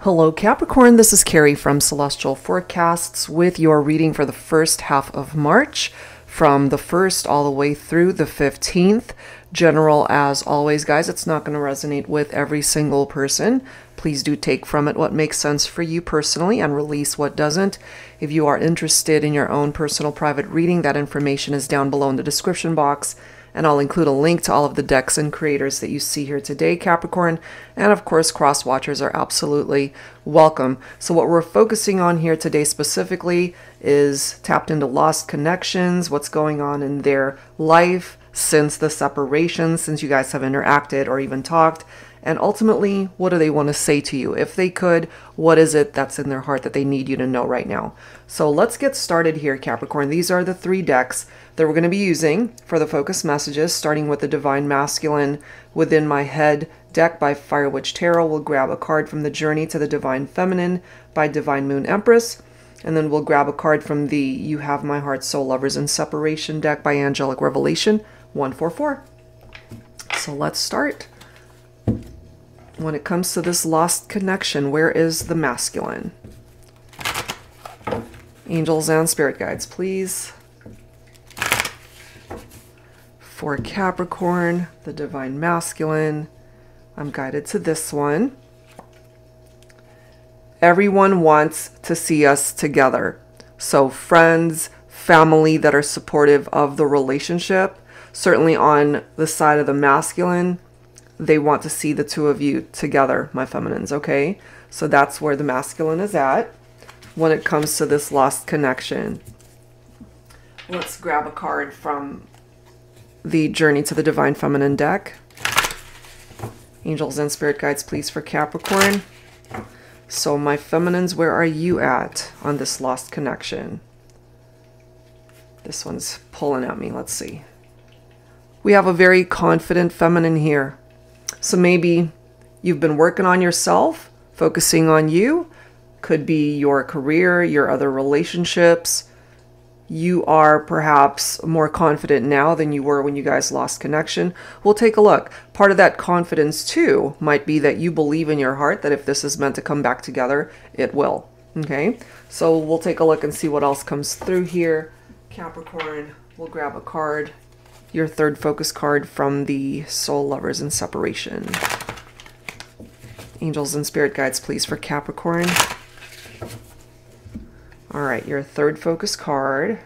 Hello Capricorn, this is Carrie from Celestial Forecasts with your reading for the first half of March from the 1st all the way through the 15th. General as always, guys, it's not going to resonate with every single person. Please do take from it what makes sense for you personally and release what doesn't. If you are interested in your own personal private reading, that information is down below in the description box. And I'll include a link to all of the decks and creators that you see here today, Capricorn. And of course, cross watchers are absolutely welcome. So what we're focusing on here today specifically is tapped into lost connections, what's going on in their life since the separation, since you guys have interacted or even talked. And ultimately, what do they want to say to you? If they could, what is it that's in their heart that they need you to know right now? So let's get started here, Capricorn. These are the 3 decks that we're going to be using for the focus messages, starting with the Divine Masculine Within My Head deck by Fire Witch Tarot. We'll grab a card from the Journey to the Divine Feminine by Divine Moon Empress. And then we'll grab a card from the You Have My Heart, Soul Lovers in Separation deck by Angelic Revelation 144. So let's start. When it comes to this lost connection, where is the masculine? Angels and spirit guides, please. For Capricorn, the Divine Masculine, I'm guided to this one. Everyone wants to see us together. So friends, family that are supportive of the relationship, certainly on the side of the masculine, they want to see the two of you together, my feminines, okay? So that's where the masculine is at when it comes to this lost connection. Let's grab a card from the Journey to the Divine Feminine deck. Angels and spirit guides, please, for Capricorn. So my feminines, where are you at on this lost connection? This one's pulling at me. Let's see. We have a very confident feminine here. So maybe you've been working on yourself, focusing on you. Could be your career, your other relationships. You are perhaps more confident now than you were when you guys lost connection. We'll take a look. Part of that confidence too might be that you believe in your heart that if this is meant to come back together, it will. Okay, so we'll take a look and see what else comes through here. Capricorn, we'll grab a card. Your 3rd focus card from the Soul Lovers in Separation. Angels and spirit guides, please, for Capricorn. All right, your 3rd focus card,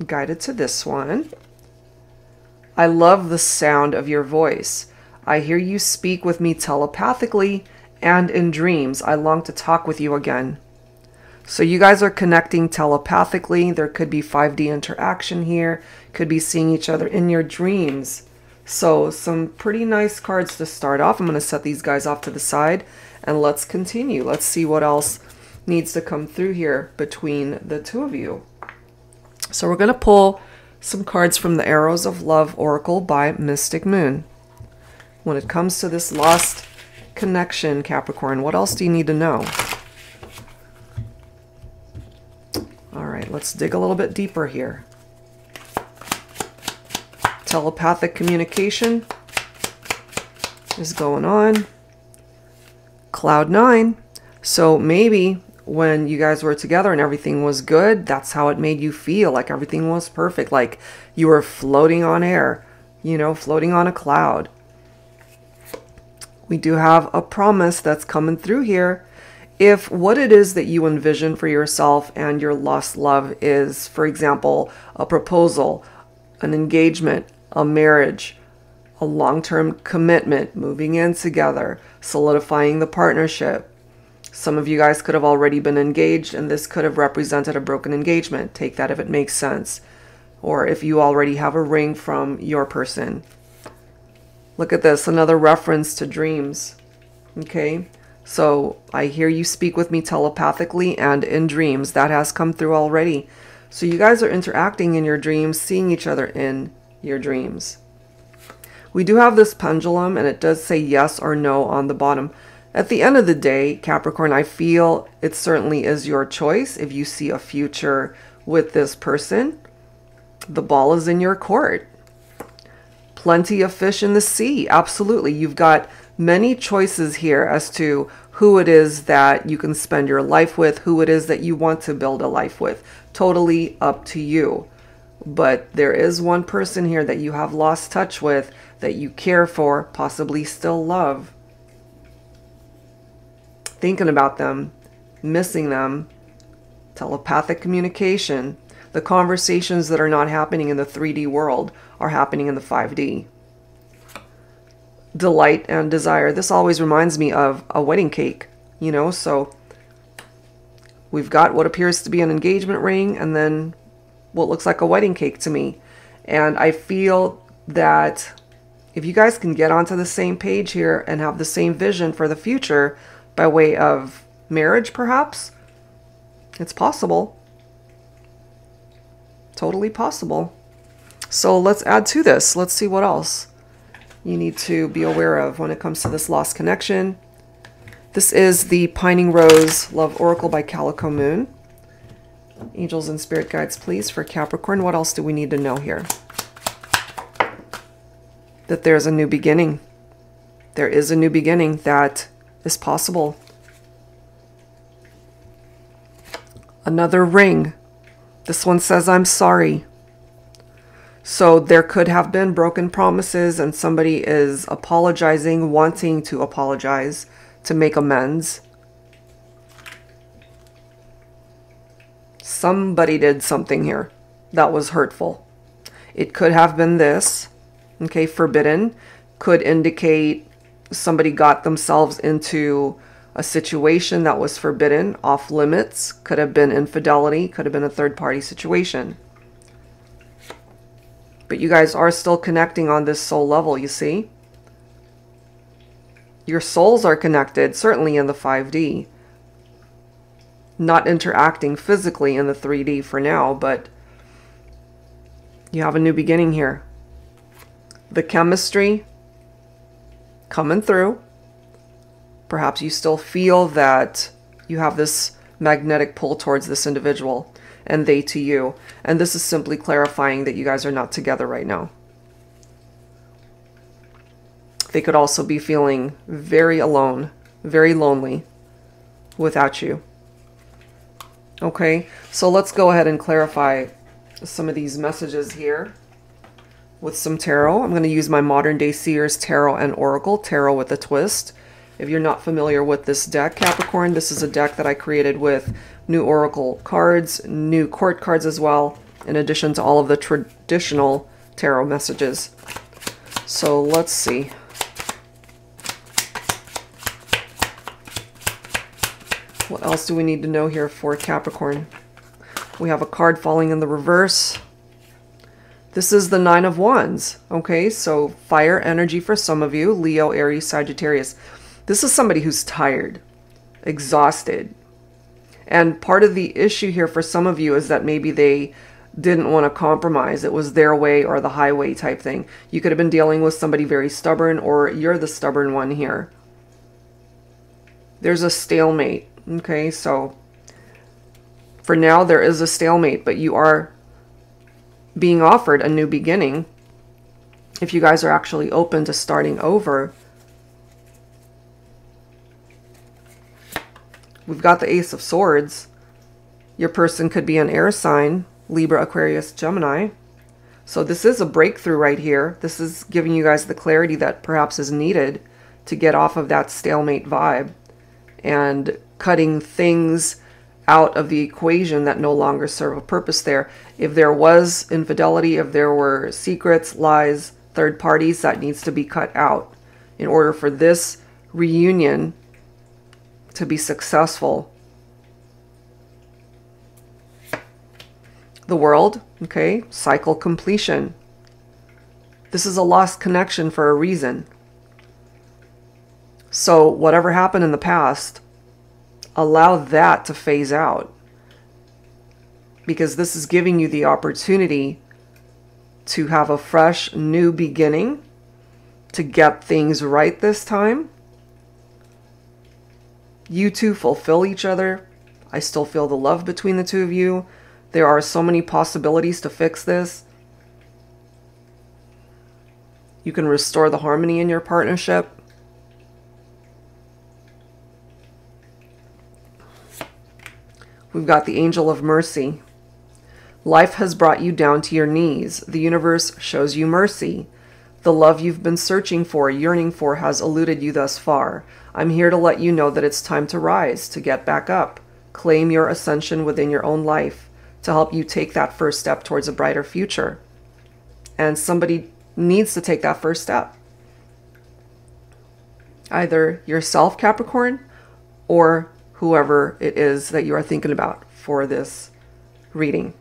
guided to this one. I love the sound of your voice. I hear you speak with me telepathically and in dreams. I long to talk with you again. So you guys are connecting telepathically. There could be 5D interaction here. Could be seeing each other in your dreams. So some pretty nice cards to start off. I'm going to set these guys off to the side and let's continue. Let's see what else needs to come through here between the two of you. So we're going to pull some cards from the Arrows of Love Oracle by Mystic Moon. When it comes to this lost connection, Capricorn, what else do you need to know? All right, let's dig a little bit deeper here. Telepathic communication is going on. Cloud 9. So maybe when you guys were together and everything was good, that's how it made you feel, like everything was perfect, like you were floating on air, you know, floating on a cloud. We do have a promise that's coming through here. If what it is that you envision for yourself and your lost love is, for example, a proposal, an engagement, a marriage, a long-term commitment, moving in together, solidifying the partnership. Some of you guys could have already been engaged and this could have represented a broken engagement. Take that if it makes sense. Or if you already have a ring from your person. Look at this, another reference to dreams. Okay. So I hear you speak with me telepathically and in dreams. That has come through already. So you guys are interacting in your dreams, seeing each other in your dreams. We do have this pendulum and it does say yes or no on the bottom. At the end of the day, Capricorn, I feel it certainly is your choice. If you see a future with this person, the ball is in your court. Plenty of fish in the sea. Absolutely. You've got Many choices here as to who it is that you can spend your life with, who it is that you want to build a life with. Totally up to you. But there is one person here that you have lost touch with, that you care for, possibly still love. Thinking about them, missing them, telepathic communication. The conversations that are not happening in the 3D world are happening in the 5D. Delight and desire. This always reminds me of a wedding cake, you know, so we've got what appears to be an engagement ring and then what looks like a wedding cake to me. And I feel that if you guys can get onto the same page here and have the same vision for the future by way of marriage, perhaps, it's possible. Totally possible. So let's add to this. Let's see what else you need to be aware of when it comes to this lost connection. This is the Pining Rose Love Oracle by Calico Moon. Angels and spirit guides, please, for Capricorn. What else do we need to know here? That there's a new beginning. There is a new beginning that is possible. Another ring. This one says, I'm sorry. So there could have been broken promises and somebody is apologizing, wanting to apologize, to make amends. Somebody did something here that was hurtful. It could have been this. Okay, forbidden could indicate somebody got themselves into a situation that was forbidden, off limits. Could have been infidelity, could have been a third-party situation. But you guys are still connecting on this soul level, you see? Your souls are connected, certainly in the 5D. Not interacting physically in the 3D for now, but you have a new beginning here. The chemistry coming through. Perhaps you still feel that you have this magnetic pull towards this individual and they to you. And this is simply clarifying that you guys are not together right now. They could also be feeling very alone, very lonely without you. Okay, so let's go ahead and clarify some of these messages here with some tarot. I'm going to use my Modern Day Seers Tarot and Oracle, tarot with a twist. If you're not familiar with this deck, Capricorn, this is a deck that I created with new Oracle cards, new court cards as well, in addition to all of the traditional tarot messages. So let's see. What else do we need to know here for Capricorn? We have a card falling in the reverse. This is the Nine of Wands. Okay, so fire energy for some of you, Leo, Aries, Sagittarius. This is somebody who's tired, exhausted. And part of the issue here for some of you is that maybe they didn't want to compromise. It was their way or the highway type thing. You could have been dealing with somebody very stubborn, or you're the stubborn one here. There's a stalemate. Okay, so for now there is a stalemate, but you are being offered a new beginning. If you guys are actually open to starting over. We've got the Ace of Swords. Your person could be an air sign, Libra, Aquarius, Gemini. So this is a breakthrough right here. This is giving you guys the clarity that perhaps is needed to get off of that stalemate vibe and cutting things out of the equation that no longer serve a purpose there. If there was infidelity, if there were secrets, lies, third parties, that needs to be cut out in order for this reunion to be successful. The World, okay, cycle completion. This is a lost connection for a reason. So whatever happened in the past, allow that to phase out. Because this is giving you the opportunity to have a fresh new beginning, to get things right this time. You two fulfill each other. I still feel the love between the two of you. There are so many possibilities to fix this. You can restore the harmony in your partnership. we've got the Angel of Mercy. Life has brought you down to your knees. The universe shows you mercy. The love you've been searching for, yearning for, has eluded you thus far. I'm here to let you know that it's time to rise, to get back up. Claim your ascension within your own life to help you take that first step towards a brighter future. And somebody needs to take that first step. Either yourself, Capricorn, or whoever it is that you are thinking about for this reading.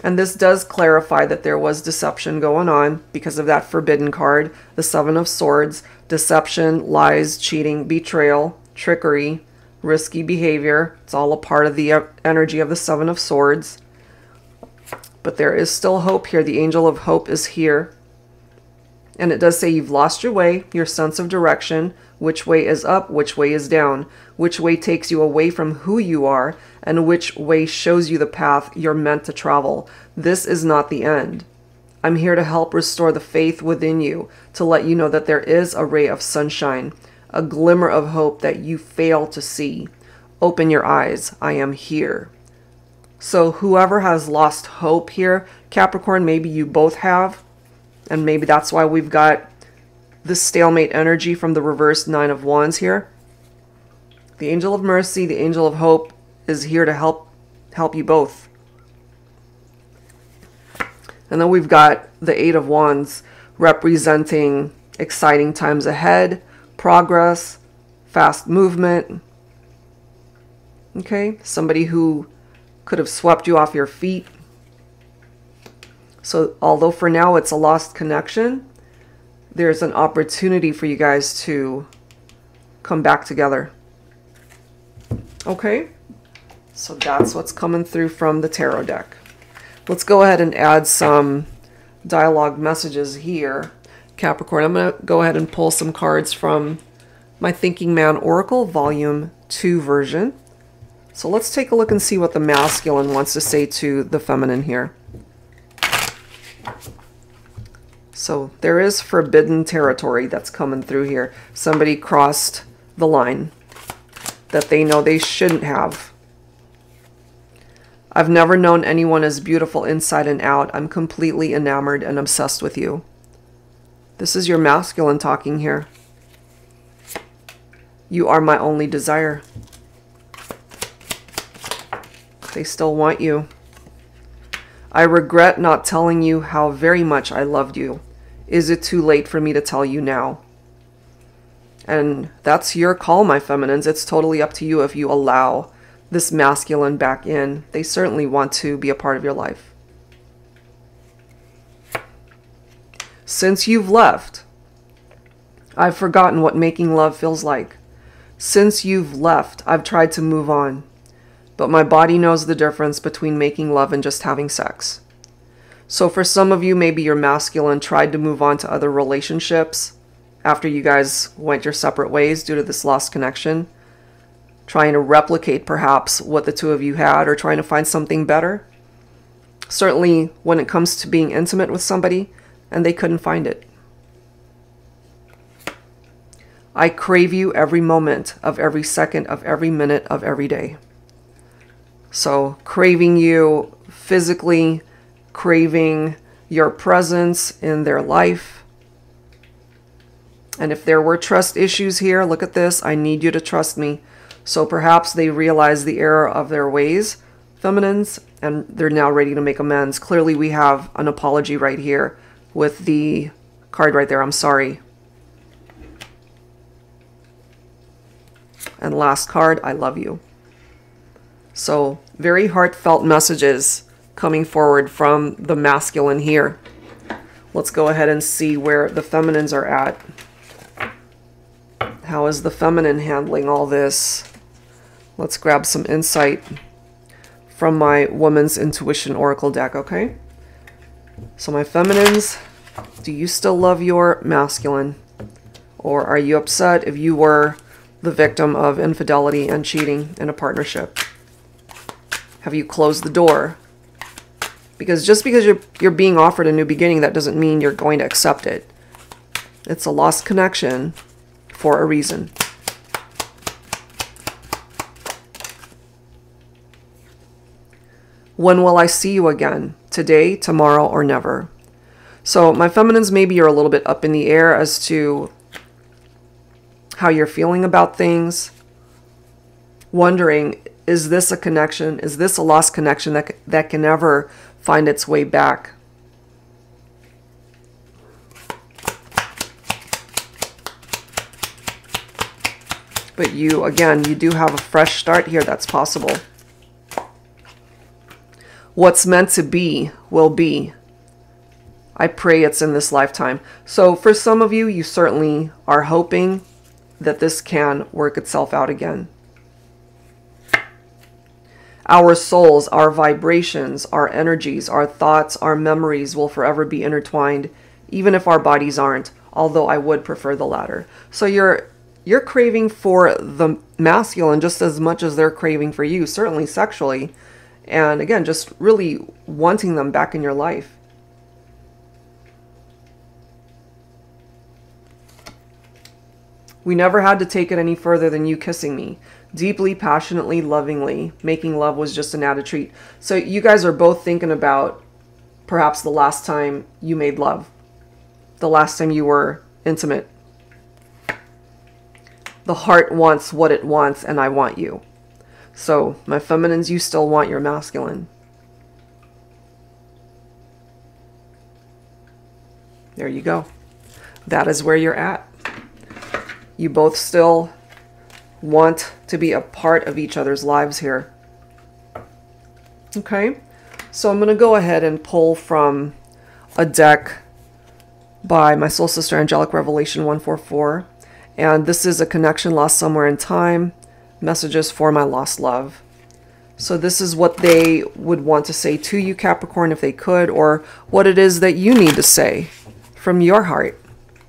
And this does clarify that there was deception going on because of that forbidden card, the Seven of Swords. Deception, lies, cheating, betrayal, trickery, risky behavior. It's all a part of the energy of the Seven of Swords. But there is still hope here. The Angel of Hope is here. And it does say you've lost your way, your sense of direction, which way is up, which way is down, which way takes you away from who you are, and which way shows you the path you're meant to travel. This is not the end. I'm here to help restore the faith within you, to let you know that there is a ray of sunshine, a glimmer of hope that you fail to see. Open your eyes. I am here. So whoever has lost hope here, Capricorn, maybe you both have, and maybe that's why we've got this stalemate energy from the reverse Nine of Wands here. The Angel of Mercy, the Angel of Hope is here to help you both. And then we've got the Eight of Wands representing exciting times ahead, progress, fast movement. Okay, somebody who could have swept you off your feet. So although for now it's a lost connection, there's an opportunity for you guys to come back together. Okay, so that's what's coming through from the tarot deck. Let's go ahead and add some dialogue messages here. Capricorn, I'm going to go ahead and pull some cards from my Thinking Man Oracle Volume 2 version. So let's take a look and see what the masculine wants to say to the feminine here. So there is forbidden territory that's coming through here. Somebody crossed the line that they know they shouldn't have. I've never known anyone as beautiful inside and out. I'm completely enamored and obsessed with you. This is your masculine talking here. You are my only desire. They still want you. I regret not telling you how very much I loved you. Is it too late for me to tell you now? And that's your call, my feminines. It's totally up to you if you allow this masculine back in. They certainly want to be a part of your life. Since you've left, I've forgotten what making love feels like. Since you've left, I've tried to move on. But my body knows the difference between making love and just having sex. So for some of you, maybe your masculine tried to move on to other relationships after you guys went your separate ways due to this lost connection, trying to replicate perhaps what the two of you had or trying to find something better. Certainly when it comes to being intimate with somebody and they couldn't find it. I crave you every moment of every second of every minute of every day. So craving you physically, craving your presence in their life. And if there were trust issues here, look at this. I need you to trust me. So perhaps they realize the error of their ways, feminines, and they're now ready to make amends. Clearly we have an apology right here with the card right there. I'm sorry. And last card, I love you. So very heartfelt messages coming forward from the masculine here. Let's go ahead and see where the feminines are at. How is the feminine handling all this? Let's grab some insight from my Woman's Intuition Oracle deck, okay? So my feminines, do you still love your masculine? Or are you upset if you were the victim of infidelity and cheating in a partnership? Have you closed the door? Because just because you're being offered a new beginning, that doesn't mean you're going to accept it. It's a lost connection for a reason. When will I see you again? Today, tomorrow, or never? So my feminines, maybe you're a little bit up in the air as to how you're feeling about things. Wondering, is this a connection? Is this a lost connection that can never find its way back? But you, again, you do have a fresh start here that's possible. What's meant to be will be. I pray it's in this lifetime. So for some of you, you certainly are hoping that this can work itself out again. Our souls, our vibrations, our energies, our thoughts, our memories will forever be intertwined, even if our bodies aren't, although I would prefer the latter. So you're craving for the masculine just as much as they're craving for you, certainly sexually. And again, just really wanting them back in your life. We never had to take it any further than you kissing me. Deeply, passionately, lovingly. Making love was just an added treat. So you guys are both thinking about perhaps the last time you made love. The last time you were intimate. The heart wants what it wants, and I want you. So, my feminines, you still want your masculine. There you go. That is where you're at. You both still want to be a part of each other's lives here. Okay, so I'm going to go ahead and pull from a deck by my soul sister Angelic Revelation 144. And this is a connection lost somewhere in time. Messages for my lost love. So this is what they would want to say to you, Capricorn, if they could, or what it is that you need to say from your heart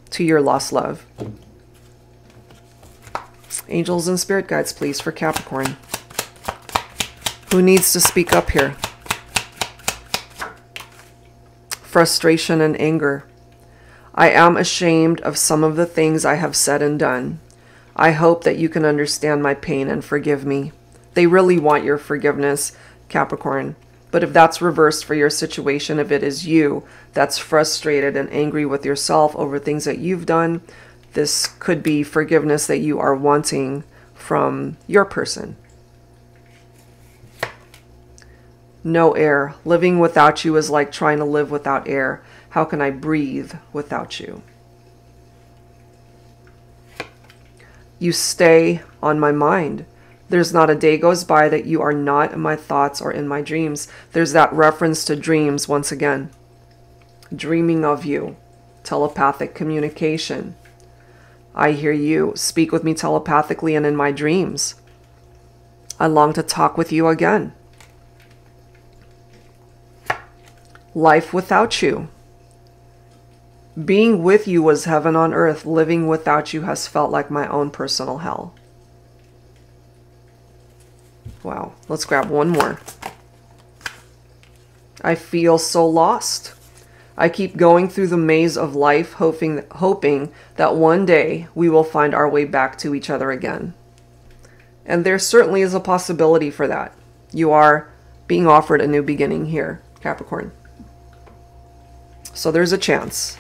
to your lost love. Angels and spirit guides, please, for Capricorn. Who needs to speak up here? Frustration and anger. I am ashamed of some of the things I have said and done. I hope that you can understand my pain and forgive me. They really want your forgiveness, Capricorn. But if that's reversed for your situation, if it is you that's frustrated and angry with yourself over things that you've done, this could be forgiveness that you are wanting from your person. No air. Living without you is like trying to live without air. How can I breathe without you? You stay on my mind. There's not a day goes by that you are not in my thoughts or in my dreams. There's that reference to dreams once again. Dreaming of you. Telepathic communication. I hear you. Speak with me telepathically and in my dreams. I long to talk with you again. Life without you. Being with you was heaven on earth. Living without you has felt like my own personal hell. Wow. Let's grab one more. I feel so lost. I keep going through the maze of life, hoping that one day we will find our way back to each other again. And there certainly is a possibility for that. You are being offered a new beginning here, Capricorn. So there's a chance.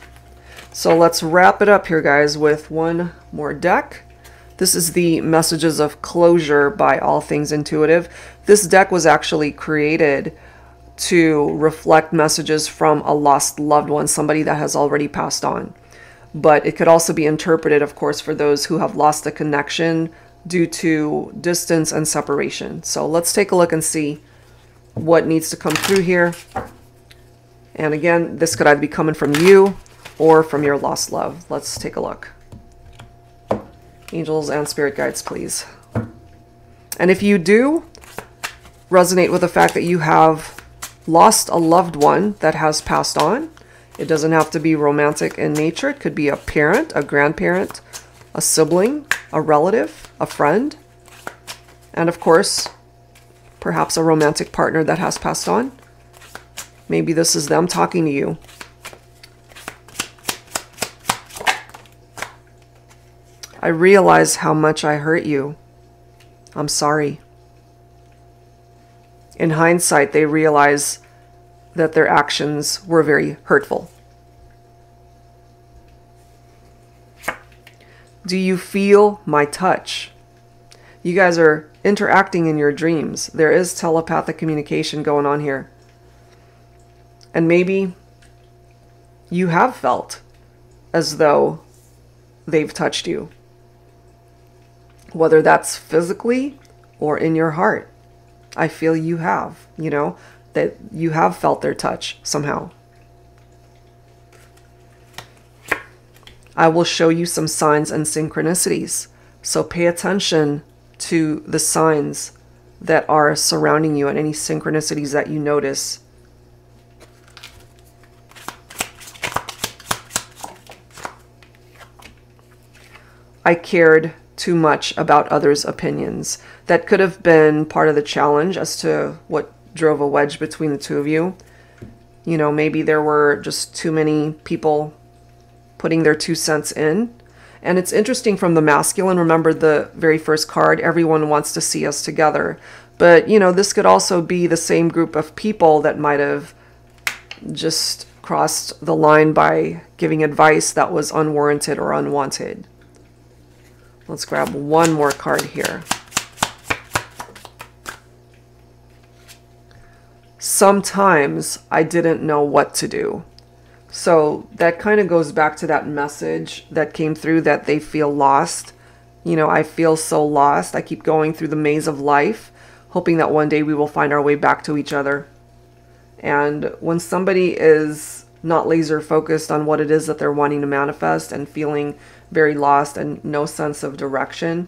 So let's wrap it up here, guys, with one more deck. This is the Messages of Closure by All Things Intuitive. This deck was actually created to reflect messages from a lost loved one, somebody that has already passed on. But it could also be interpreted, of course, for those who have lost a connection due to distance and separation. So let's take a look and see what needs to come through here. And again, this could either be coming from you or from your lost love. Let's take a look. Angels and spirit guides, please. And if you do resonate with the fact that you have lost a loved one that has passed on, it doesn't have to be romantic in nature. It could be a parent, a grandparent, a sibling, a relative, a friend, and of course, perhaps a romantic partner that has passed on. Maybe this is them talking to you. I realize how much I hurt you. I'm sorry. In hindsight, they realize that their actions were very hurtful. Do you feel my touch? You guys are interacting in your dreams. There is telepathic communication going on here. And maybe you have felt as though they've touched you. Whether that's physically or in your heart. I feel you have, you know, that you have felt their touch somehow. I will show you some signs and synchronicities. So pay attention to the signs that are surrounding you and any synchronicities that you notice. I cared too much about others' opinions. That could have been part of the challenge as to what drove a wedge between the two of you. You know, maybe there were just too many people putting their 2 cents in. And it's interesting from the masculine, remember the very first card, everyone wants to see us together. But, you know, this could also be the same group of people that might have just crossed the line by giving advice that was unwarranted or unwanted. Let's grab one more card here. Sometimes I didn't know what to do. So that kind of goes back to that message that came through that they feel lost. You know, I feel so lost. I keep going through the maze of life, hoping that one day we will find our way back to each other. And when somebody is not laser focused on what it is that they're wanting to manifest and feeling very lost and no sense of direction,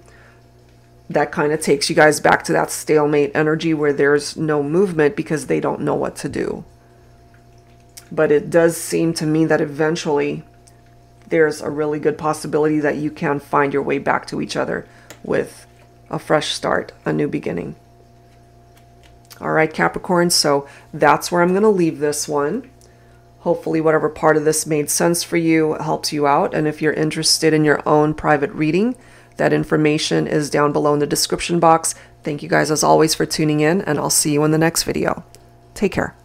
that kind of takes you guys back to that stalemate energy where there's no movement because they don't know what to do. But it does seem to me that eventually there's a really good possibility that you can find your way back to each other with a fresh start, a new beginning. All right, Capricorn, so that's where I'm going to leave this one. Hopefully whatever part of this made sense for you helps you out. And if you're interested in your own private reading, that information is down below in the description box. Thank you guys as always for tuning in, and I'll see you in the next video. Take care.